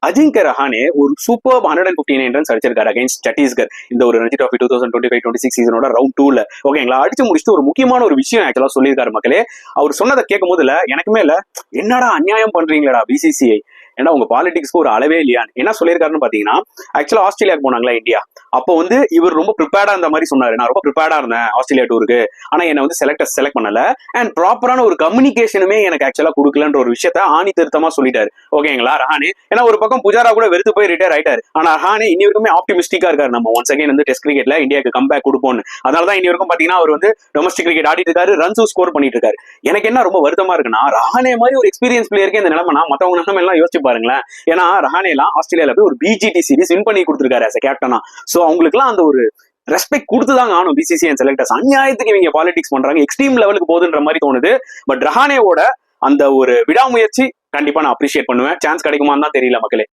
அஜிங்கர் ரஹானே ஒரு super 159 runs அடிச்சிருக்காரு against Chhattisgarh இந்த ஒரு ரஞ்சி ட்ராஃபி 2025-26 சீசனோட ரவுண்ட் 2ல. ஓகேங்களா, அடிச்சு முடிச்சுட்டு ஒரு முக்கியமான ஒரு விஷயம் ஆக்சுவலா சொல்லியிருக்காரு மக்களே. அவர் சொன்னதை கேட்கும் போதுல எனக்குமே இல்ல, என்னடா அநியாயம் பண்றீங்களா பிசிசிஐ, ஏன்னா உங்க பாலிடிக்ஸ்க்கு ஒரு அளவே இல்லையா. என்ன சொல்லியிருக்காருன்னு பாத்தீங்கன்னா, ஆக்சுவலா ஆஸ்திரேலியாவுக்கு போனாங்களா இந்தியா, அப்போ வந்து இவர் ரொம்ப ப்ரிப்பேர்டா இருந்த மாதிரி சொன்னாரு. நான் ரொம்ப ப்ரிப்பேர்டா இருந்தேன் ஆஸ்திரேலியா டூருக்கு, ஆனா என்ன வந்து செலக்ட் பண்ணல, அண்ட் ப்ராப்பரான ஒரு கம்யூனிகேஷனுமே எனக்கு ஆக்சுவலா கொடுக்கலன்ற ஒரு விஷயத்த ஆணி திருத்தமா சொல்லிட்டாரு. ஓகேங்களா ரஹானே, ஏன்னா ஒரு பக்கம் புஜாரா கூட வெறுத்து போய் ரிட்டையர் ஆயிட்டாரு, ஆனா ரஹானே இனி வரைக்குமே ஆப்டிமிஸ்டிக்கா இருக்காரு, நம்ம ஒன்ஸ் அகைன் வந்து டெஸ்ட் கிரிக்கெட்ல இந்தியாவுக்கு கம்பேக் கொடுப்போம்னு. அதனாலதான் இனி வரைக்கும் பாத்தீங்கன்னா அவர் வந்து டொமஸ்டிக் கிரிக்கெட் ஆடிட்டு இருக்காரு, ரன்ஸும் ஸ்கோர் பண்ணிட்டு இருக்காரு. எனக்கு என்ன ரொம்ப வருத்தமா இருக்குன்னா, ரஹானே மாதிரி ஒரு எக்ஸ்பீரியன்ஸ் பிளேயருக்கு இந்த நிலைமை, மத்தவங்க நிலைமை எல்லாம் யோசிச்சு பாருங்களேன். ஏன்னா ரஹானே எல்லாம் ஆஸ்திரேலியால போய் ஒரு பிஜிடி சீரிஸ் வின் பண்ணி கொடுத்திருக்காரு as a கேப்டனா. சோ அவங்களுக்கு எல்லாம் அந்த ஒரு ரெஸ்பெக்ட் கொடுத்துதாங்க ஆனும் பிசிசி அண்ட் செலக்டர்ஸ். அநியாயத்துக்கு இவங்க பாலிடிக்ஸ் பண்றாங்க, எக்ஸ்ட்ரீம் லெவலுக்கு போகுதுன்ற மாதிரி தோணுது. பட் ரஹானேவோட அந்த ஒரு விடாமுயற்சி கண்டிப்பா நான் அப்ரிஷியேட் பண்ணுவேன். சான்ஸ் கிடைக்குமான்னு தான் தெரியல மக்களே.